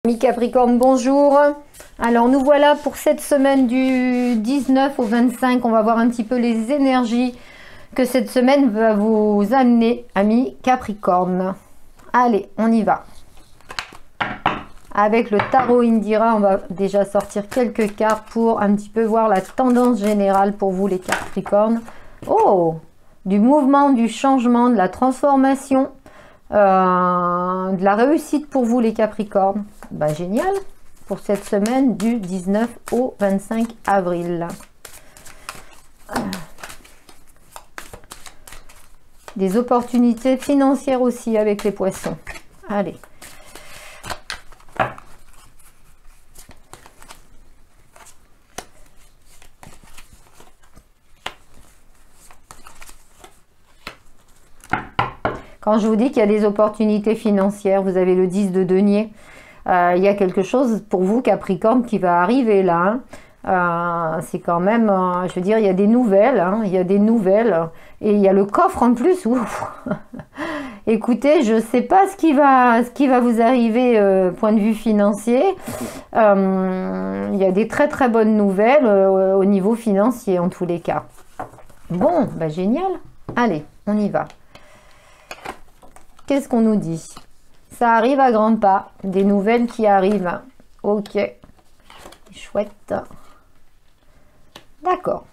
Amis Capricorne, bonjour. Alors nous voilà pour cette semaine du 19 au 25. On va voir un petit peu les énergies que cette semaine va vous amener, amis Capricorne. Allez, on y va. Avec le tarot Indira, on va déjà sortir quelques cartes pour un petit peu voir la tendance générale pour vous les Capricornes. Oh, du mouvement, du changement, de la transformation, de la réussite pour vous les Capricornes. Bah, génial pour cette semaine du 19 au 25 avril. Des opportunités financières aussi avec les poissons. Allez. Quand je vous dis qu'il y a des opportunités financières, vous avez le 10 de denier. Il y a quelque chose pour vous, Capricorne, qui va arriver là. C'est quand même, je veux dire, il y a des nouvelles. Hein, il y a des nouvelles. Et il y a le coffre en plus. Ouf. Écoutez, je ne sais pas ce qui va vous arriver point de vue financier. Il y a des très très bonnes nouvelles au niveau financier en tous les cas. Bon, bah génial. Allez, on y va. Qu'est-ce qu'on nous dit? Ça arrive à grands pas. Des nouvelles qui arrivent. Ok. Chouette. D'accord.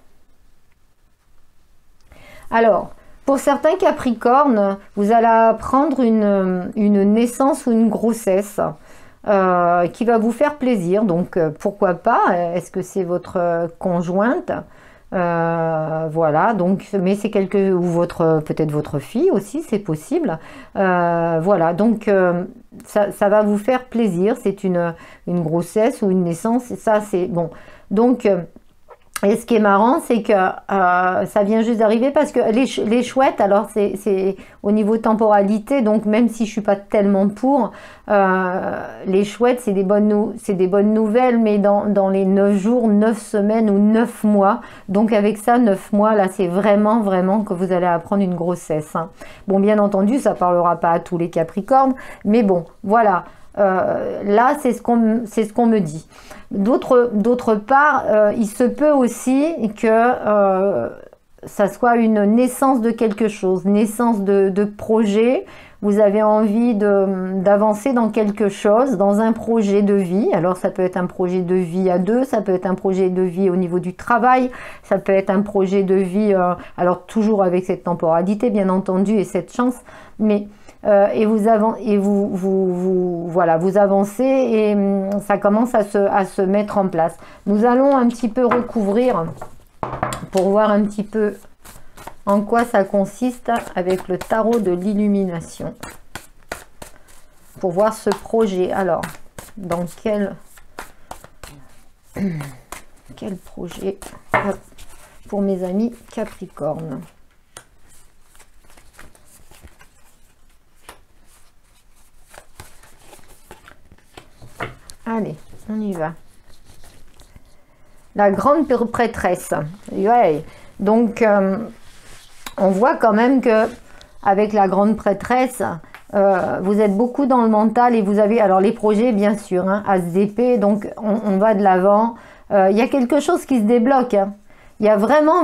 Alors, pour certains Capricornes, vous allez apprendre une naissance ou une grossesse qui va vous faire plaisir. Donc, pourquoi pas? Est-ce que c'est votre conjointe? Voilà, donc, mais c'est ou peut-être votre fille aussi, c'est possible. Voilà, donc ça va vous faire plaisir. C'est une grossesse ou une naissance, et ça c'est bon. Donc, et ce qui est marrant, c'est que ça vient juste d'arriver parce que les chouettes, alors c'est au niveau temporalité, donc même si je suis pas tellement pour, les chouettes, c'est des bonnes nouvelles, mais dans les 9 jours, 9 semaines ou 9 mois. Donc avec ça, 9 mois, là, c'est vraiment que vous allez apprendre une grossesse. Hein. Bon, bien entendu, ça parlera pas à tous les Capricornes, mais bon, voilà. Là, c'est ce qu'on me dit. D'autre part, il se peut aussi que ça soit une naissance de quelque chose, naissance de projet. Vous avez envie d'avancer dans quelque chose, dans un projet de vie. Alors, ça peut être un projet de vie à deux, ça peut être un projet de vie au niveau du travail, ça peut être un projet de vie, alors toujours avec cette temporalité, bien entendu, et cette chance, mais... et vous avancez et ça commence à se mettre en place. Nous allons un petit peu recouvrir pour voir un petit peu en quoi ça consiste avec le tarot de l'illumination. Pour voir ce projet. Alors, dans quel projet pour mes amis Capricorne. Allez, on y va. La grande prêtresse. Ouais. Donc, on voit quand même que avec la grande prêtresse, vous êtes beaucoup dans le mental et vous avez, alors les projets, bien sûr, hein, As d'épée, donc on va de l'avant. Il y a quelque chose qui se débloque. Hein. Il y a vraiment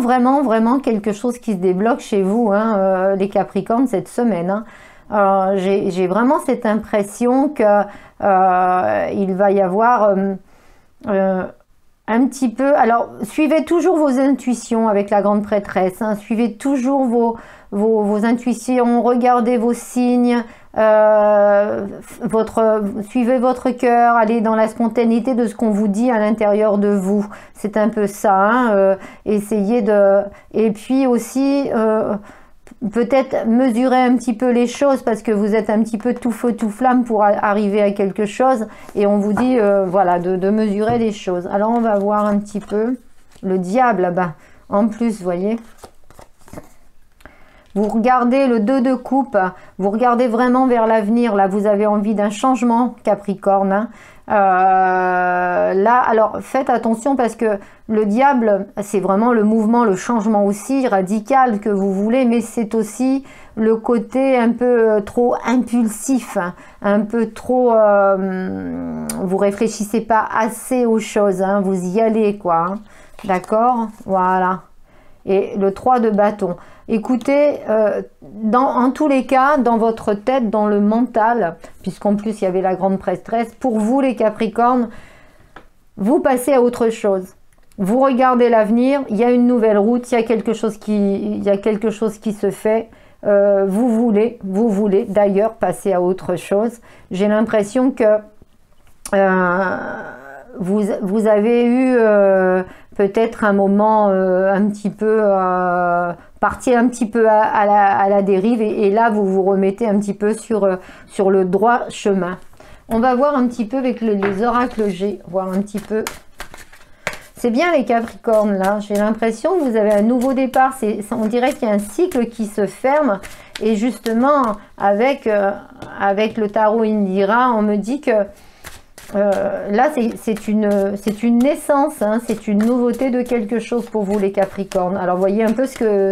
quelque chose qui se débloque chez vous, hein, les Capricornes, cette semaine. Hein. J'ai vraiment cette impression que il va y avoir un petit peu... Alors, suivez toujours vos intuitions avec la grande prêtresse. Hein, suivez toujours vos intuitions, regardez vos signes, suivez votre cœur, allez dans la spontanéité de ce qu'on vous dit à l'intérieur de vous. C'est un peu ça. Hein, essayez de... Et puis aussi... peut-être mesurer un petit peu les choses parce que vous êtes un petit peu tout feu tout flamme pour arriver à quelque chose et on vous dit voilà de mesurer les choses. Alors on va voir un petit peu le diable là-bas en plus, voyez, Vous regardez le 2 de coupe, vous regardez vraiment vers l'avenir. Là, vous avez envie d'un changement, Capricorne. Hein. Là, alors faites attention parce que le diable, c'est vraiment le mouvement, le changement aussi radical que vous voulez, mais c'est aussi le côté un peu trop impulsif, un peu trop, vous réfléchissez pas assez aux choses, hein, vous y allez quoi, hein, d'accord, voilà. Et le 3 de bâton. Écoutez, en tous les cas, dans votre tête, dans le mental, puisqu'en plus il y avait la grande prêtresse, pour vous les Capricornes, vous passez à autre chose. Vous regardez l'avenir, il y a une nouvelle route, il y a quelque chose qui se fait. Vous voulez d'ailleurs passer à autre chose. J'ai l'impression que vous avez eu peut-être un moment un petit peu parti un petit peu à la dérive et là vous vous remettez un petit peu sur le droit chemin. On va voir un petit peu avec les oracles G, voir un petit peu. C'est bien les Capricornes là, j'ai l'impression que vous avez un nouveau départ, on dirait qu'il y a un cycle qui se ferme et justement avec le tarot Indira, on me dit que là c'est une naissance, hein, c'est une nouveauté de quelque chose pour vous les Capricornes. Alors voyez un peu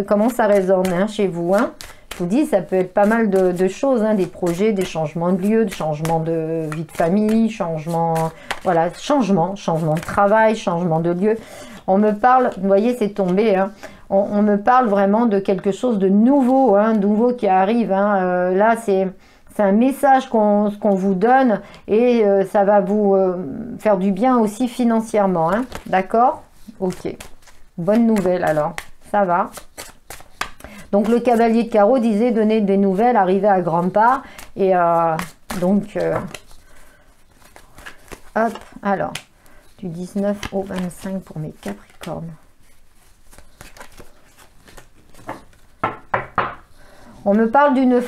comment ça résonne hein, chez vous. Hein. Je vous dis, ça peut être pas mal de choses, hein, des projets, des changements de lieu, des changements de vie de famille, voilà, changement de travail, changement de lieu. On me parle, vous voyez, c'est tombé, hein, on me parle vraiment de quelque chose de nouveau, hein, nouveau qui arrive. Hein, là, c'est un message qu'on vous donne et ça va vous faire du bien aussi financièrement. Hein, d'accord? Ok. Bonne nouvelle alors, ça va. Donc le cavalier de carreau disait donner des nouvelles, arriver à grands pas. Et donc, hop, alors, du 19 au 25 pour mes Capricornes. On me parle d'une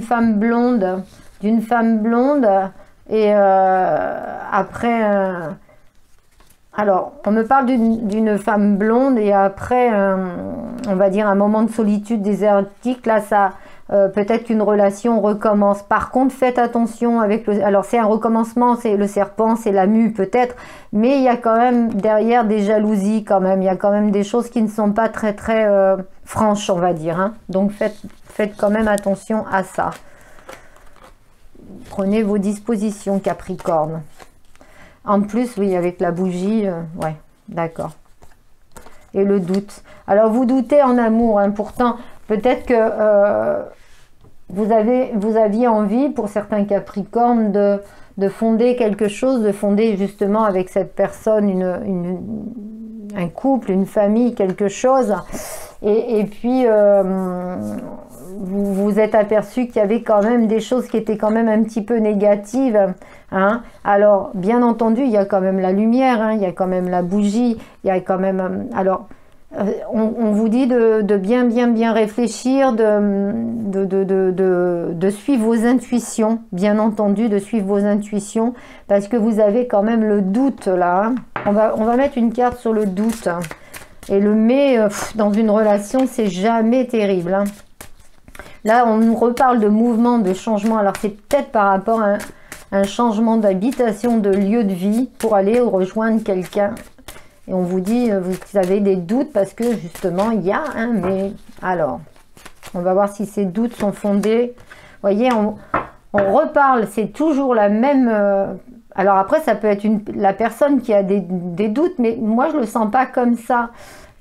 femme blonde, et après... Alors, on me parle d'une femme blonde et après, on va dire, un moment de solitude désertique. Là, ça, peut-être qu'une relation recommence. Par contre, faites attention avec le... Alors, c'est un recommencement, c'est le serpent, c'est la mue peut-être. Mais il y a quand même derrière des jalousies quand même. Il y a quand même des choses qui ne sont pas très, très franches, on va dire. Hein. Donc, faites quand même attention à ça. Prenez vos dispositions, Capricorne. En plus, oui, avec la bougie, ouais, d'accord. Et le doute. Alors, vous doutez en amour, hein, pourtant, peut-être que vous aviez envie, pour certains Capricornes, de fonder quelque chose, de fonder justement avec cette personne un couple, une famille, quelque chose. Et puis, vous vous êtes aperçu qu'il y avait quand même des choses qui étaient quand même un petit peu négatives. Hein. Alors, bien entendu, il y a quand même la lumière, hein, il y a quand même la bougie, il y a quand même... alors, on vous dit de bien réfléchir, de suivre vos intuitions, bien entendu, de suivre vos intuitions, parce que vous avez quand même le doute là. Hein. On va mettre une carte sur le doute. Hein. Et le mais dans une relation, c'est jamais terrible. Hein. Là, on nous reparle de mouvement, de changement. Alors, c'est peut-être par rapport à un changement d'habitation, de lieu de vie, pour aller rejoindre quelqu'un. Et on vous dit, vous avez des doutes parce que, justement, il y a un mais. Alors, on va voir si ces doutes sont fondés. Vous voyez, on reparle, c'est toujours la même... alors après, ça peut être la personne qui a des doutes, mais moi, je ne le sens pas comme ça.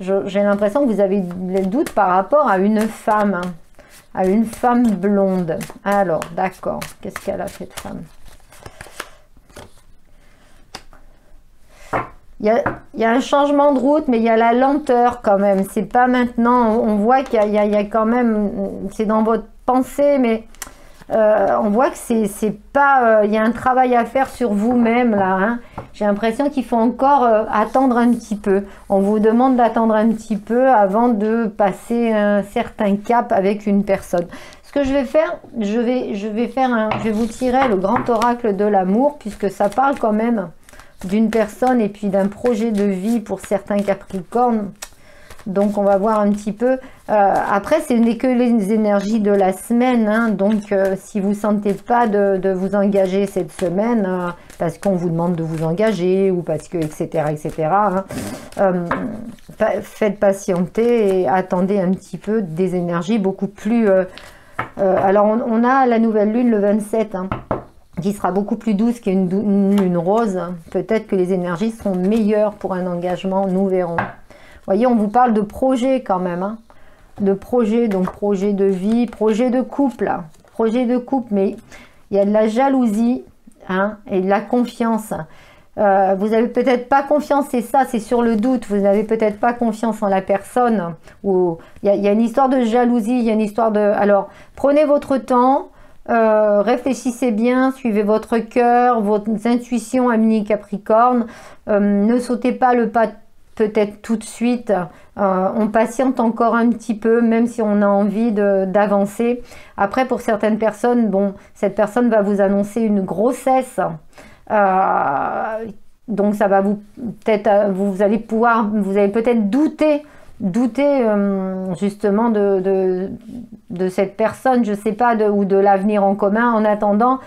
J'ai l'impression que vous avez des doutes par rapport à une femme. Hein. À une femme blonde. Alors, d'accord. Qu'est-ce qu'elle a, cette femme? Il y a un changement de route, mais il y a la lenteur quand même. C'est pas maintenant. On voit qu'il y a quand même... C'est dans votre pensée, mais on voit que c'est pas... il y a un travail à faire sur vous-même, là. Hein. J'ai l'impression qu'il faut encore attendre un petit peu. On vous demande d'attendre un petit peu avant de passer un certain cap avec une personne. Ce que je vais faire, je vais vous tirer le grand oracle de l'amour, puisque ça parle quand même d'une personne et puis d'un projet de vie pour certains Capricornes. Donc, on va voir un petit peu. Après, ce n'est que les énergies de la semaine. Hein, donc, si vous ne sentez pas de vous engager cette semaine, parce qu'on vous demande de vous engager, ou parce que, etc., etc., hein, faites patienter et attendez un petit peu des énergies beaucoup plus... alors, on a la nouvelle lune le 27, hein, qui sera beaucoup plus douce qu'une lune rose. Peut-être que les énergies seront meilleures pour un engagement, nous verrons. Voyez, on vous parle de projet quand même, hein, de projet, donc projet de vie, projet de couple, mais il y a de la jalousie, hein, et de la confiance. Vous n'avez peut-être pas confiance, c'est ça, c'est sur le doute, vous n'avez peut-être pas confiance en la personne, ou il y a une histoire de jalousie, il y a une histoire de... Alors, prenez votre temps, réfléchissez bien, suivez votre cœur, vos intuitions, amis Capricorne, ne sautez pas le pas peut-être tout de suite, on patiente encore un petit peu, même si on a envie d'avancer. Après, pour certaines personnes, bon, cette personne va vous annoncer une grossesse, donc ça va vous peut-être, vous allez peut-être douter justement de cette personne, je sais pas, ou de l'avenir en commun. En attendant,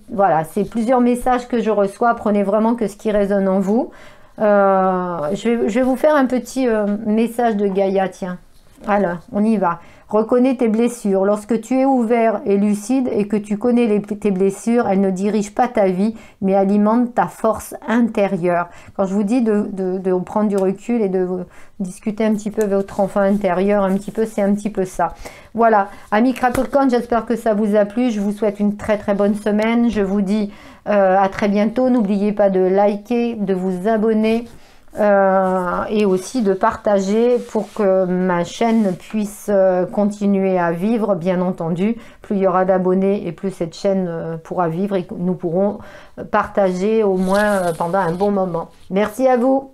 voilà, c'est plusieurs messages que je reçois. Prenez vraiment que ce qui résonne en vous. Je vais vous faire un petit message de Gaïa, tiens. Alors, on y va. Reconnais tes blessures. Lorsque tu es ouvert et lucide et que tu connais tes blessures, elles ne dirigent pas ta vie, mais alimentent ta force intérieure. Quand je vous dis de prendre du recul et de discuter un petit peu avec votre enfant intérieur, c'est un petit peu ça. Voilà, amis Capricorne, j'espère que ça vous a plu. Je vous souhaite une très très bonne semaine. Je vous dis à très bientôt. N'oubliez pas de liker, de vous abonner. Et aussi de partager pour que ma chaîne puisse continuer à vivre, bien entendu. Plus il y aura d'abonnés et plus cette chaîne pourra vivre et nous pourrons partager au moins pendant un bon moment. Merci à vous.